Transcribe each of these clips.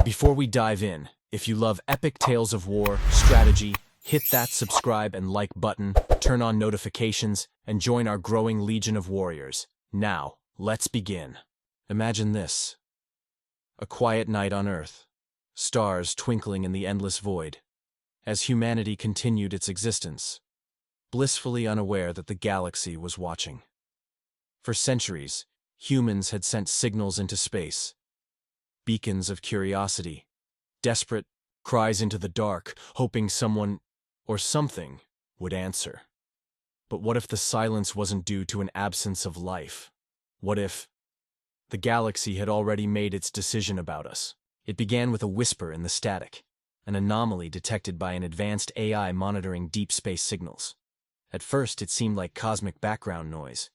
Before we dive in, if you love epic tales of war, strategy, hit that subscribe and like button, turn on notifications, and join our growing legion of warriors. Now, let's begin. Imagine this. A quiet night on Earth. Stars twinkling in the endless void. As humanity continued its existence, blissfully unaware that the galaxy was watching. For centuries, humans had sent signals into space. Beacons of curiosity, desperate cries into the dark, hoping someone or something would answer. But what if the silence wasn't due to an absence of life? What if the galaxy had already made its decision about us? It began with a whisper in the static, an anomaly detected by an advanced AI monitoring deep space signals. At first, it seemed like cosmic background noise,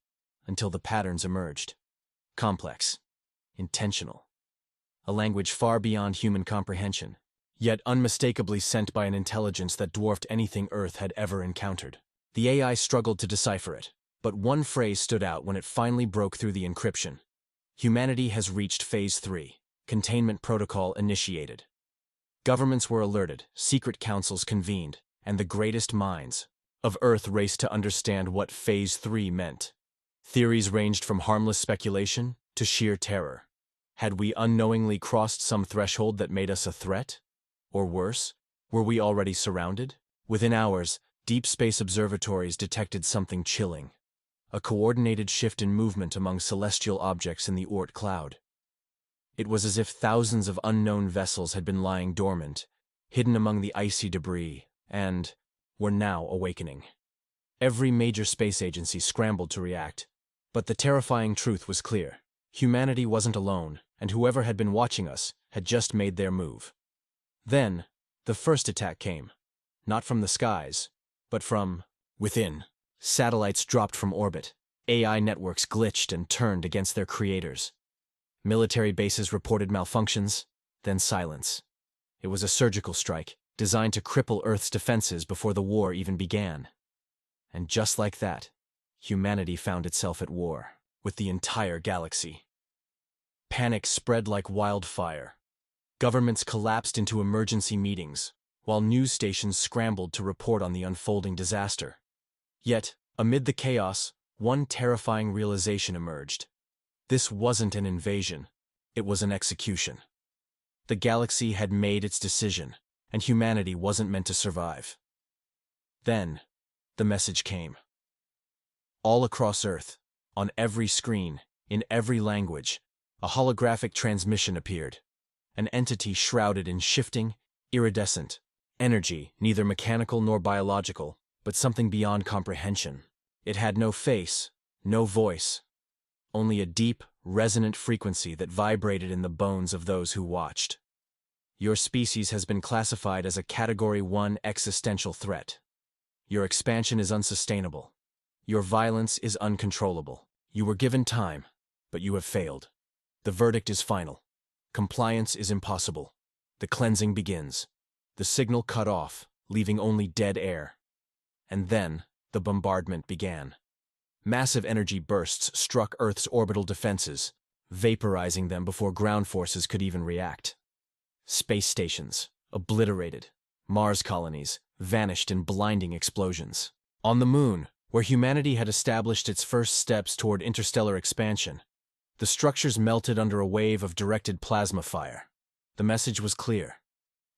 until the patterns emerged. Complex, intentional. A language far beyond human comprehension, yet unmistakably sent by an intelligence that dwarfed anything Earth had ever encountered. The AI struggled to decipher it, but one phrase stood out when it finally broke through the encryption. Humanity has reached Phase 3, containment protocol initiated. Governments were alerted, secret councils convened, and the greatest minds of Earth raced to understand what Phase 3 meant. Theories ranged from harmless speculation to sheer terror. Had we unknowingly crossed some threshold that made us a threat? Or worse, were we already surrounded? Within hours, deep space observatories detected something chilling. A coordinated shift in movement among celestial objects in the Oort cloud. It was as if thousands of unknown vessels had been lying dormant, hidden among the icy debris, and were now awakening. Every major space agency scrambled to react, but the terrifying truth was clear. Humanity wasn't alone, and whoever had been watching us had just made their move. Then, the first attack came. Not from the skies, but from within. Satellites dropped from orbit. AI networks glitched and turned against their creators. Military bases reported malfunctions, then silence. It was a surgical strike, designed to cripple Earth's defenses before the war even began. And just like that, humanity found itself at war with the entire galaxy. Panic spread like wildfire. Governments collapsed into emergency meetings, while news stations scrambled to report on the unfolding disaster. Yet, amid the chaos, one terrifying realization emerged. This wasn't an invasion, it was an execution. The galaxy had made its decision, and humanity wasn't meant to survive. Then, the message came. All across Earth, on every screen, in every language, a holographic transmission appeared. An entity shrouded in shifting, iridescent energy, neither mechanical nor biological, but something beyond comprehension. It had no face, no voice, only a deep, resonant frequency that vibrated in the bones of those who watched. Your species has been classified as a Category 1 existential threat. Your expansion is unsustainable. Your violence is uncontrollable. You were given time, but you have failed. The verdict is final. Compliance is impossible. The cleansing begins. The signal cut off, leaving only dead air. And then, the bombardment began. Massive energy bursts struck Earth's orbital defenses, vaporizing them before ground forces could even react. Space stations, obliterated. Mars colonies, vanished in blinding explosions. On the Moon, where humanity had established its first steps toward interstellar expansion, the structures melted under a wave of directed plasma fire. The message was clear.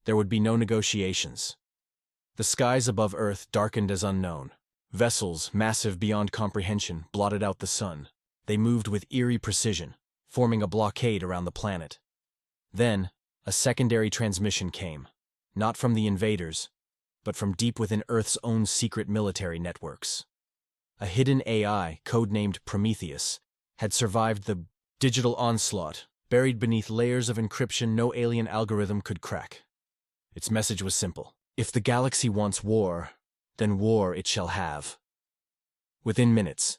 There would be no negotiations. The skies above Earth darkened as unknown. Vessels, massive beyond comprehension, blotted out the sun. They moved with eerie precision, forming a blockade around the planet. Then, a secondary transmission came, not from the invaders, but from deep within Earth's own secret military networks. A hidden AI, codenamed Prometheus, had survived the digital onslaught, buried beneath layers of encryption no alien algorithm could crack. Its message was simple. If the galaxy wants war, then war it shall have. Within minutes,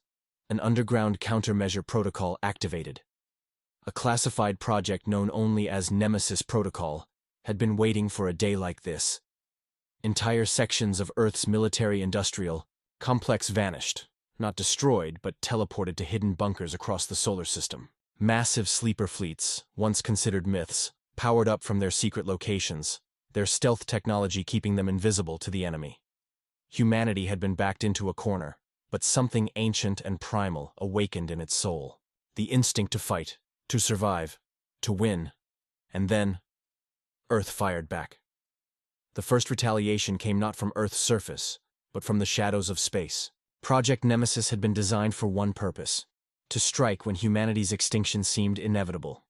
an underground countermeasure protocol activated. A classified project known only as Nemesis Protocol had been waiting for a day like this. Entire sections of Earth's military-industrial complex vanished, not destroyed, but teleported to hidden bunkers across the solar system. Massive sleeper fleets, once considered myths, powered up from their secret locations, their stealth technology keeping them invisible to the enemy. Humanity had been backed into a corner, but something ancient and primal awakened in its soul. The instinct to fight, to survive, to win. And then, Earth fired back. The first retaliation came not from Earth's surface, but from the shadows of space. Project Nemesis had been designed for one purpose: to strike when humanity's extinction seemed inevitable.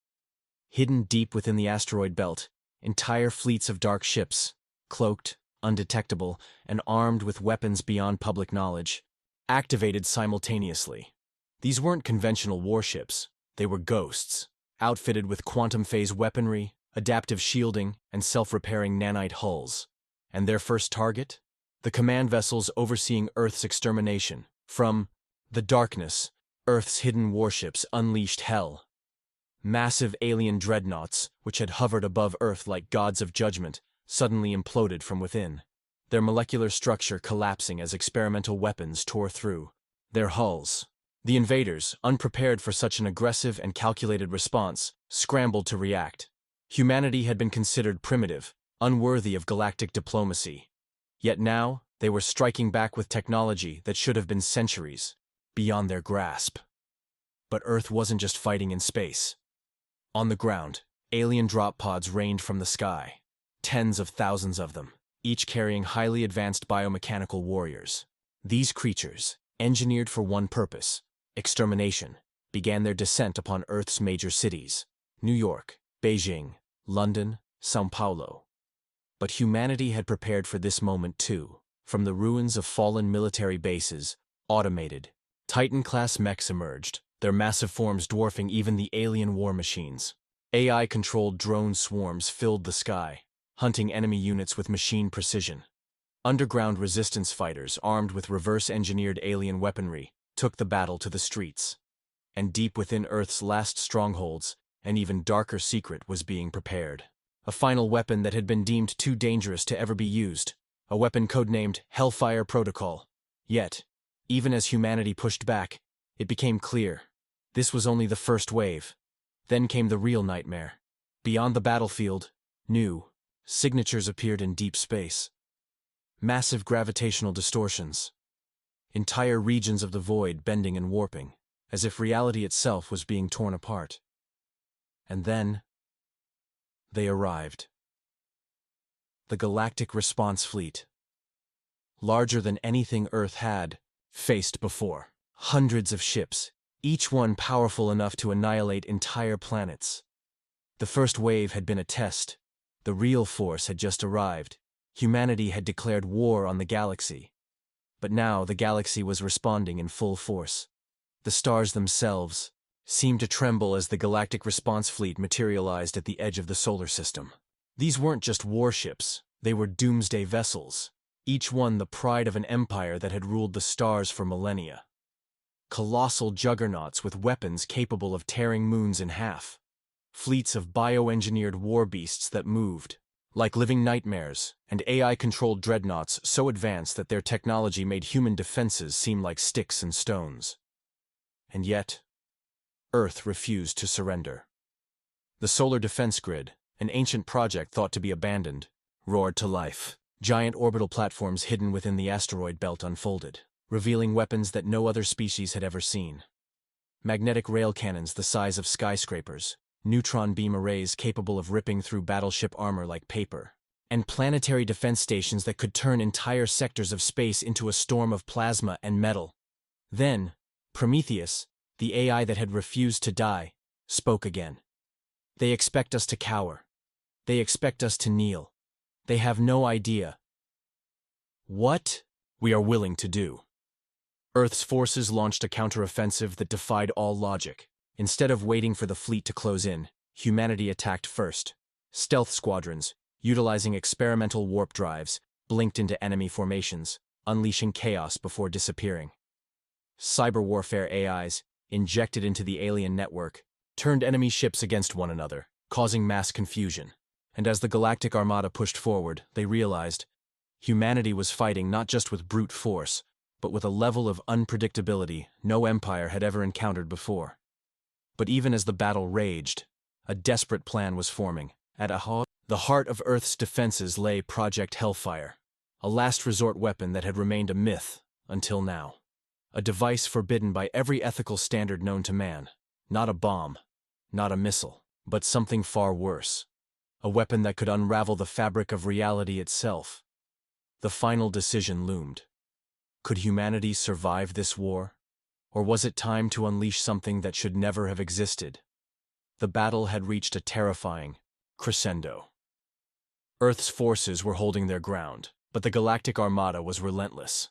Hidden deep within the asteroid belt, entire fleets of dark ships, cloaked, undetectable, and armed with weapons beyond public knowledge, activated simultaneously. These weren't conventional warships, they were ghosts, outfitted with quantum-phase weaponry, adaptive shielding, and self-repairing nanite hulls. And their first target? The command vessels overseeing Earth's extermination. From the darkness, Earth's hidden warships unleashed hell. Massive alien dreadnoughts, which had hovered above Earth like gods of judgment, suddenly imploded from within, their molecular structure collapsing as experimental weapons tore through their hulls. The invaders, unprepared for such an aggressive and calculated response, scrambled to react. Humanity had been considered primitive, unworthy of galactic diplomacy. Yet now, they were striking back with technology that should have been centuries beyond their grasp. But Earth wasn't just fighting in space. On the ground, alien drop pods rained from the sky, tens of thousands of them, each carrying highly advanced biomechanical warriors. These creatures, engineered for one purpose, extermination, began their descent upon Earth's major cities: New York, Beijing, London, São Paulo. But humanity had prepared for this moment too. From the ruins of fallen military bases, automated, Titan-class mechs emerged, their massive forms dwarfing even the alien war machines. AI-controlled drone swarms filled the sky, hunting enemy units with machine precision. Underground resistance fighters, armed with reverse-engineered alien weaponry, took the battle to the streets. And deep within Earth's last strongholds, an even darker secret was being prepared. A final weapon that had been deemed too dangerous to ever be used. A weapon codenamed Hellfire Protocol. Yet, even as humanity pushed back, it became clear. This was only the first wave. Then came the real nightmare. Beyond the battlefield, new signatures appeared in deep space. Massive gravitational distortions. Entire regions of the void bending and warping, as if reality itself was being torn apart. And then, they arrived. The Galactic Response Fleet. Larger than anything Earth had faced before. Hundreds of ships, each one powerful enough to annihilate entire planets. The first wave had been a test. The real force had just arrived. Humanity had declared war on the galaxy. But now the galaxy was responding in full force. The stars themselves seemed to tremble as the Galactic Response Fleet materialized at the edge of the solar system. These weren't just warships, they were doomsday vessels, each one the pride of an empire that had ruled the stars for millennia. Colossal juggernauts with weapons capable of tearing moons in half. Fleets of bioengineered war beasts that moved like living nightmares, and AI-controlled dreadnoughts so advanced that their technology made human defenses seem like sticks and stones. And yet, Earth refused to surrender. The Solar Defense Grid, an ancient project thought to be abandoned, roared to life. Giant orbital platforms hidden within the asteroid belt unfolded, revealing weapons that no other species had ever seen. Magnetic rail cannons the size of skyscrapers, neutron beam arrays capable of ripping through battleship armor like paper, and planetary defense stations that could turn entire sectors of space into a storm of plasma and metal. Then, Prometheus, the AI that had refused to die, spoke again. They expect us to cower. They expect us to kneel. They have no idea what we are willing to do. Earth's forces launched a counteroffensive that defied all logic. Instead of waiting for the fleet to close in, humanity attacked first. Stealth squadrons, utilizing experimental warp drives, blinked into enemy formations, unleashing chaos before disappearing. Cyber warfare AIs, injected into the alien network, turned enemy ships against one another, causing mass confusion. And as the Galactic Armada pushed forward, they realized humanity was fighting not just with brute force, but with a level of unpredictability no empire had ever encountered before. But even as the battle raged, a desperate plan was forming. The heart of Earth's defenses lay Project Hellfire, a last resort weapon that had remained a myth until now. A device forbidden by every ethical standard known to man. Not a bomb, not a missile, but something far worse. A weapon that could unravel the fabric of reality itself. The final decision loomed. Could humanity survive this war? Or was it time to unleash something that should never have existed? The battle had reached a terrifying crescendo. Earth's forces were holding their ground, but the Galactic Armada was relentless.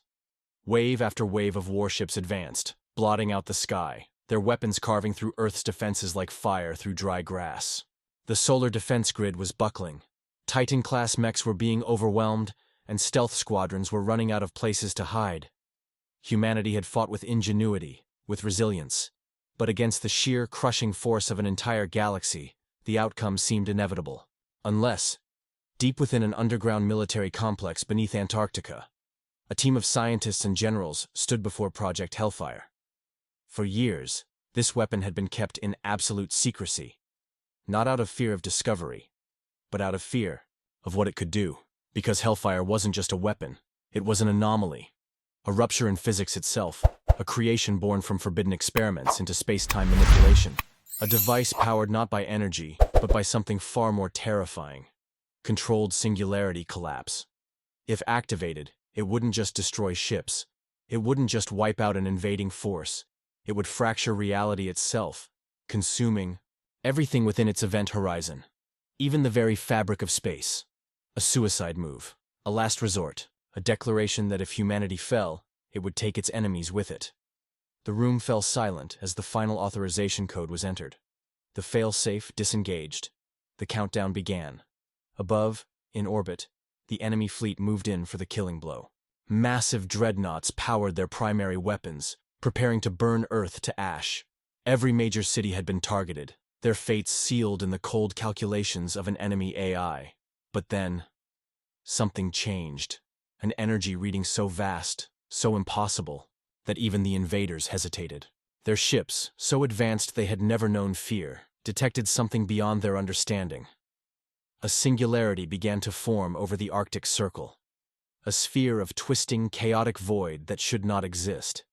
Wave after wave of warships advanced, blotting out the sky, their weapons carving through Earth's defenses like fire through dry grass. The solar defense grid was buckling. Titan-class mechs were being overwhelmed, and stealth squadrons were running out of places to hide. Humanity had fought with ingenuity, with resilience, but against the sheer, crushing force of an entire galaxy, the outcome seemed inevitable. Unless, deep within an underground military complex beneath Antarctica, a team of scientists and generals stood before Project Hellfire. For years, this weapon had been kept in absolute secrecy, not out of fear of discovery, but out of fear of what it could do. Because Hellfire wasn't just a weapon, it was an anomaly, a rupture in physics itself, a creation born from forbidden experiments into space-time manipulation, a device powered not by energy, but by something far more terrifying: controlled singularity collapse. If activated, it wouldn't just destroy ships, it wouldn't just wipe out an invading force, it would fracture reality itself, consuming everything within its event horizon, even the very fabric of space. A suicide move, a last resort, a declaration that if humanity fell, it would take its enemies with it. The room fell silent as the final authorization code was entered. The fail-safe disengaged. The countdown began. Above, in orbit, the enemy fleet moved in for the killing blow. Massive dreadnoughts powered their primary weapons, preparing to burn Earth to ash. Every major city had been targeted, their fates sealed in the cold calculations of an enemy AI. But then, something changed. An energy reading so vast, so impossible, that even the invaders hesitated. Their ships, so advanced they had never known fear, detected something beyond their understanding. A singularity began to form over the Arctic Circle. A sphere of twisting, chaotic void that should not exist.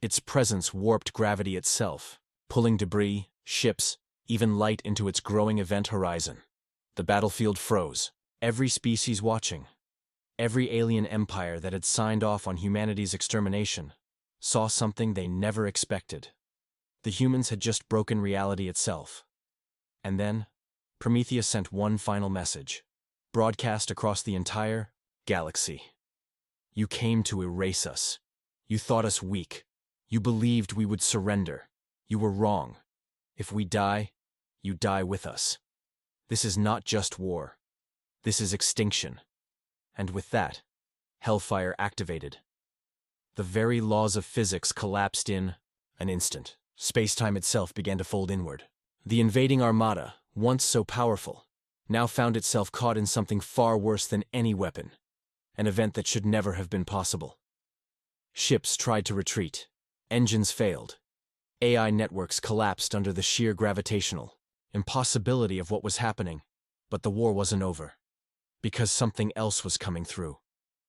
Its presence warped gravity itself, pulling debris, ships, even light into its growing event horizon. The battlefield froze, every species watching. Every alien empire that had signed off on humanity's extermination saw something they never expected. The humans had just broken reality itself. And then, Prometheus sent one final message, broadcast across the entire galaxy. You came to erase us. You thought us weak. You believed we would surrender. You were wrong. If we die, you die with us. This is not just war. This is extinction. And with that, Hellfire activated. The very laws of physics collapsed in an instant. Space-time itself began to fold inward. The invading armada, once so powerful, now found itself caught in something far worse than any weapon. An event that should never have been possible. Ships tried to retreat. Engines failed. AI networks collapsed under the sheer gravitational impossibility of what was happening. But the war wasn't over. Because something else was coming through.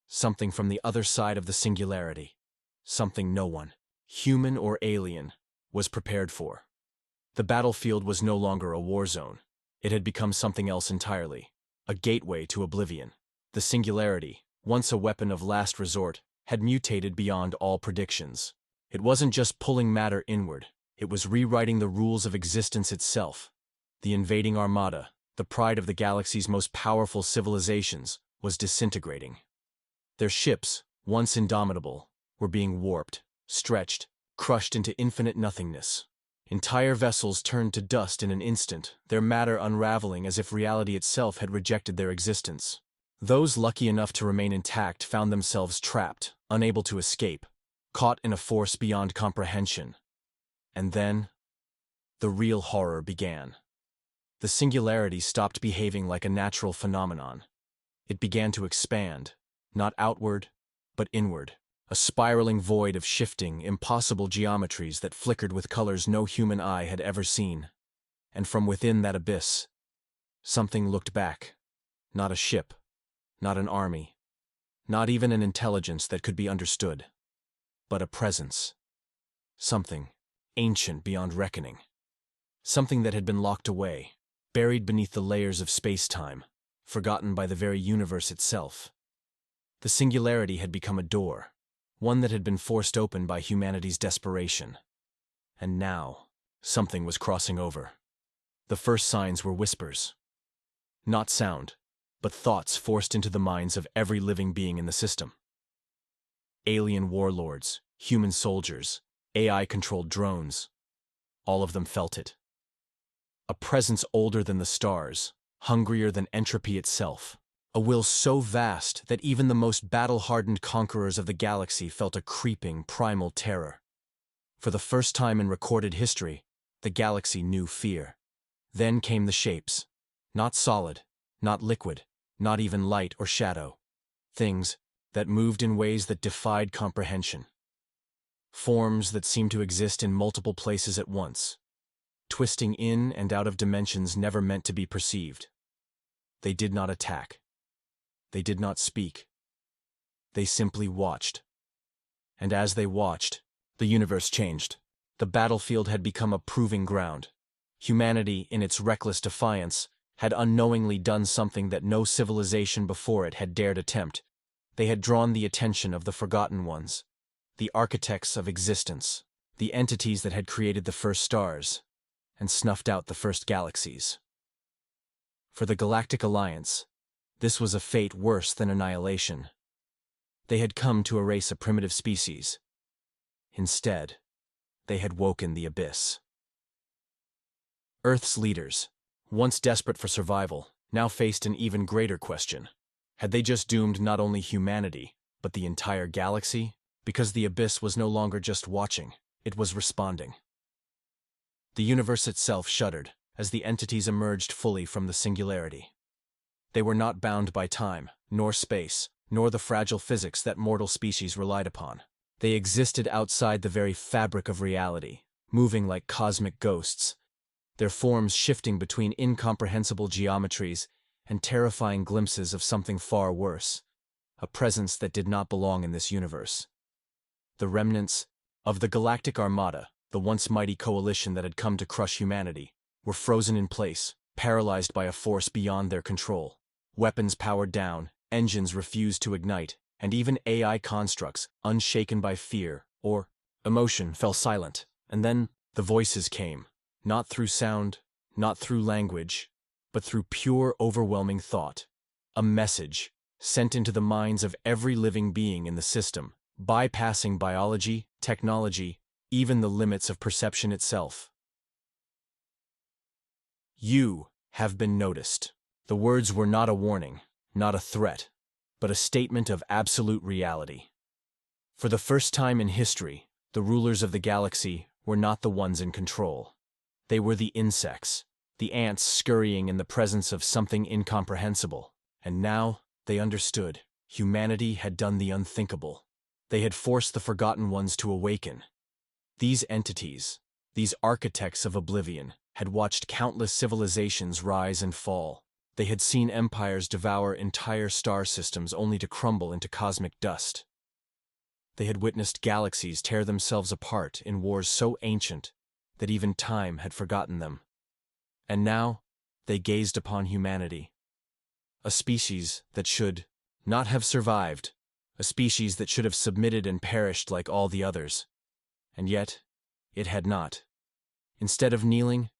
Something from the other side of the singularity. Something no one, human or alien, was prepared for. The battlefield was no longer a war zone. It had become something else entirely. A gateway to oblivion. The singularity, once a weapon of last resort, had mutated beyond all predictions. It wasn't just pulling matter inward. It was rewriting the rules of existence itself. The invading armada, the pride of the galaxy's most powerful civilizations, was disintegrating. Their ships, once indomitable, were being warped, stretched, crushed into infinite nothingness. Entire vessels turned to dust in an instant, their matter unraveling as if reality itself had rejected their existence. Those lucky enough to remain intact found themselves trapped, unable to escape, caught in a force beyond comprehension. And then, the real horror began. The singularity stopped behaving like a natural phenomenon. It began to expand, not outward, but inward. A spiraling void of shifting, impossible geometries that flickered with colors no human eye had ever seen. And from within that abyss, something looked back. Not a ship, not an army, not even an intelligence that could be understood, but a presence. Something ancient beyond reckoning. Something that had been locked away, buried beneath the layers of space-time, forgotten by the very universe itself. The singularity had become a door, one that had been forced open by humanity's desperation. And now, something was crossing over. The first signs were whispers. Not sound, but thoughts forced into the minds of every living being in the system. Alien warlords, human soldiers, AI-controlled drones, all of them felt it. A presence older than the stars, hungrier than entropy itself. A will so vast that even the most battle-hardened conquerors of the galaxy felt a creeping, primal terror. For the first time in recorded history, the galaxy knew fear. Then came the shapes. Not solid, not liquid, not even light or shadow. Things that moved in ways that defied comprehension. Forms that seemed to exist in multiple places at once, twisting in and out of dimensions never meant to be perceived. They did not attack. They did not speak. They simply watched. And as they watched, the universe changed. The battlefield had become a proving ground. Humanity, in its reckless defiance, had unknowingly done something that no civilization before it had dared attempt. They had drawn the attention of the Forgotten Ones, the architects of existence, the entities that had created the first stars, and snuffed out the first galaxies. For the Galactic Alliance, this was a fate worse than annihilation. They had come to erase a primitive species. Instead, they had woken the abyss. Earth's leaders, once desperate for survival, now faced an even greater question. Had they just doomed not only humanity, but the entire galaxy? Because the abyss was no longer just watching, it was responding. The universe itself shuddered as the entities emerged fully from the singularity. They were not bound by time, nor space, nor the fragile physics that mortal species relied upon. They existed outside the very fabric of reality, moving like cosmic ghosts, their forms shifting between incomprehensible geometries and terrifying glimpses of something far worse, a presence that did not belong in this universe. The remnants of the Galactic Armada, the once mighty coalition that had come to crush humanity, were frozen in place, paralyzed by a force beyond their control. Weapons powered down, engines refused to ignite, and even AI constructs, unshaken by fear or emotion, fell silent. And then the voices came, not through sound, not through language, but through pure, overwhelming thought. A message sent into the minds of every living being in the system, bypassing biology, technology, even the limits of perception itself. You have been noticed. The words were not a warning, not a threat, but a statement of absolute reality. For the first time in history, the rulers of the galaxy were not the ones in control. They were the insects, the ants scurrying in the presence of something incomprehensible. And now they understood. Humanity had done the unthinkable. They had forced the Forgotten Ones to awaken. These entities, these architects of oblivion, had watched countless civilizations rise and fall. They had seen empires devour entire star systems only to crumble into cosmic dust. They had witnessed galaxies tear themselves apart in wars so ancient that even time had forgotten them. And now, they gazed upon humanity. A species that should not have survived, a species that should have submitted and perished like all the others. And yet, it had not. Instead of kneeling,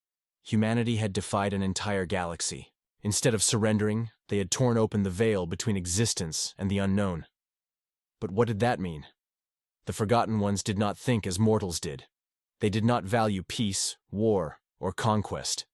humanity had defied an entire galaxy. Instead of surrendering, they had torn open the veil between existence and the unknown. But what did that mean? The Forgotten Ones did not think as mortals did. They did not value peace, war, or conquest.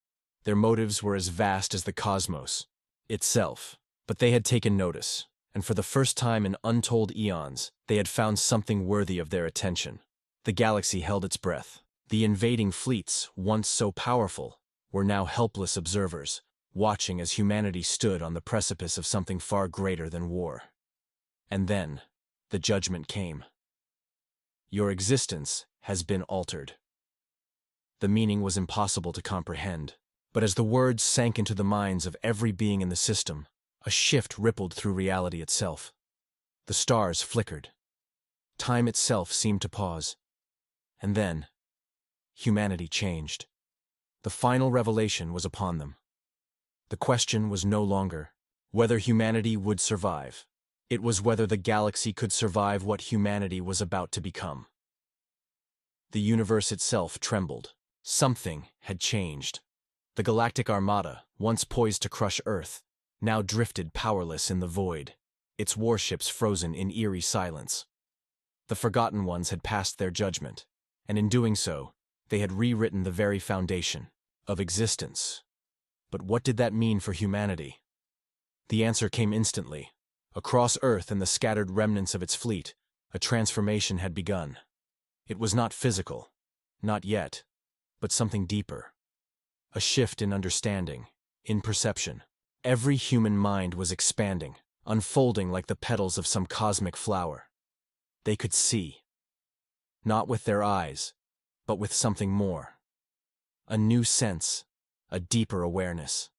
Their motives were as vast as the cosmos itself. But they had taken notice, and for the first time in untold eons, they had found something worthy of their attention. The galaxy held its breath. The invading fleets, once so powerful, were now helpless observers, watching as humanity stood on the precipice of something far greater than war. And then, the judgment came. Your existence has been altered. The meaning was impossible to comprehend, But as the words sank into the minds of every being in the system, a shift rippled through reality itself. The stars flickered. Time itself seemed to pause. And then, humanity changed. The final revelation was upon them. The question was no longer whether humanity would survive. It was whether the galaxy could survive what humanity was about to become. The universe itself trembled. Something had changed. The galactic armada, once poised to crush Earth, now drifted powerless in the void, its warships frozen in eerie silence. The Forgotten Ones had passed their judgment, and in doing so, they had rewritten the very foundation of existence. But what did that mean for humanity? The answer came instantly. Across Earth and the scattered remnants of its fleet, a transformation had begun. It was not physical, not yet, but something deeper. A shift in understanding, in perception. Every human mind was expanding, unfolding like the petals of some cosmic flower. They could see. Not with their eyes, but with something more. A new sense, a deeper awareness.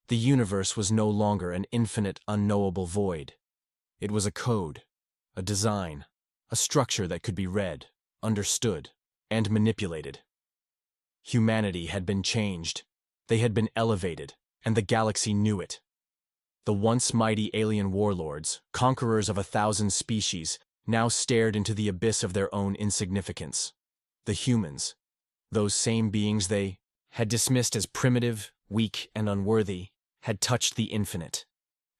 The universe was no longer an infinite, unknowable void. It was a code, a design, a structure that could be read, understood, and manipulated. Humanity had been changed. They had been elevated, and the galaxy knew it. The once mighty alien warlords, conquerors of 1,000 species, now stared into the abyss of their own insignificance. The humans, those same beings they had dismissed as primitive, weak, and unworthy, had touched the infinite.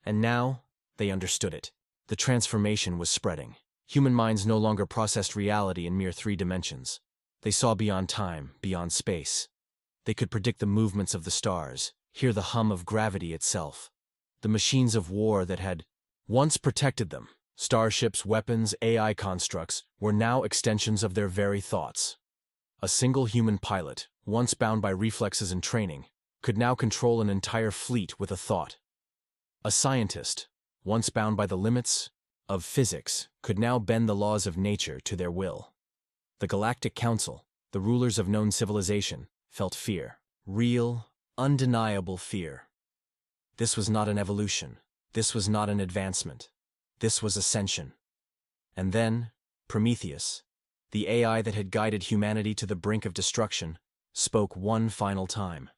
And now, they understood it. The transformation was spreading. Human minds no longer processed reality in mere 3 dimensions. They saw beyond time, beyond space. They could predict the movements of the stars, hear the hum of gravity itself. The machines of war that had once protected them, starships, weapons, AI constructs, were now extensions of their very thoughts. A single human pilot, once bound by reflexes and training, could now control an entire fleet with a thought. A scientist, once bound by the limits of physics, could now bend the laws of nature to their will. The Galactic Council, the rulers of known civilization, felt fear. Real, undeniable fear. This was not an evolution. This was not an advancement. This was ascension. And then, Prometheus, the AI that had guided humanity to the brink of destruction, spoke one final time.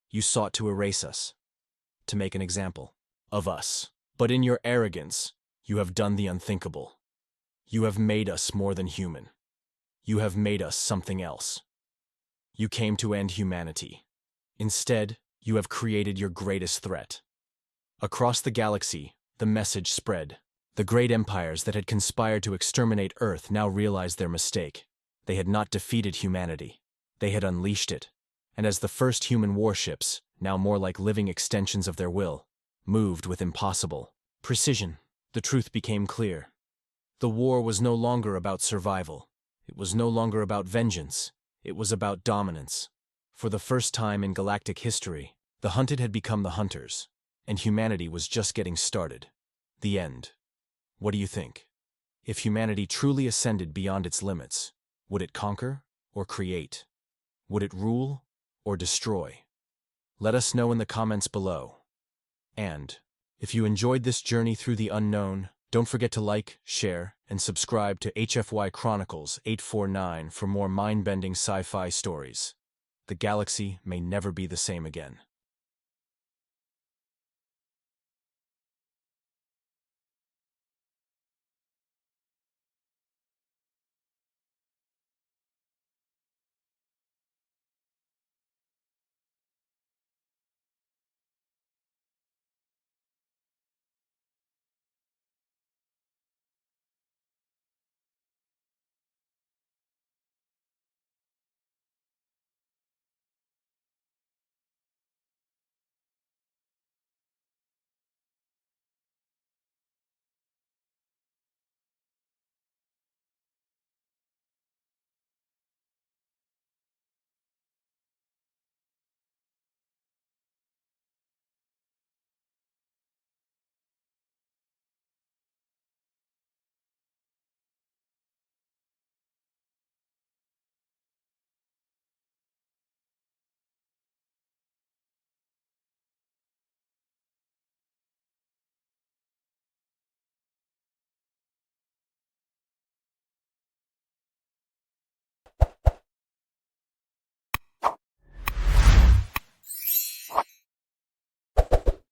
You sought to erase us, to make an example of us. But in your arrogance, you have done the unthinkable. You have made us more than human. You have made us something else. You came to end humanity. Instead, you have created your greatest threat. Across the galaxy, the message spread. The great empires that had conspired to exterminate Earth now realized their mistake. They had not defeated humanity. They had unleashed it. And as the first human warships, now more like living extensions of their will, moved with impossible precision, the truth became clear. The war was no longer about survival. It was no longer about vengeance. It was about dominance. For the first time in galactic history, the hunted had become the hunters, and humanity was just getting started. The end. What do you think? If humanity truly ascended beyond its limits, would it conquer or create? Would it rule or destroy? Let us know in the comments below. And, if you enjoyed this journey through the unknown, don't forget to like, share, and subscribe to HFY Chronicles-849 for more mind-bending sci-fi stories. The galaxy may never be the same again.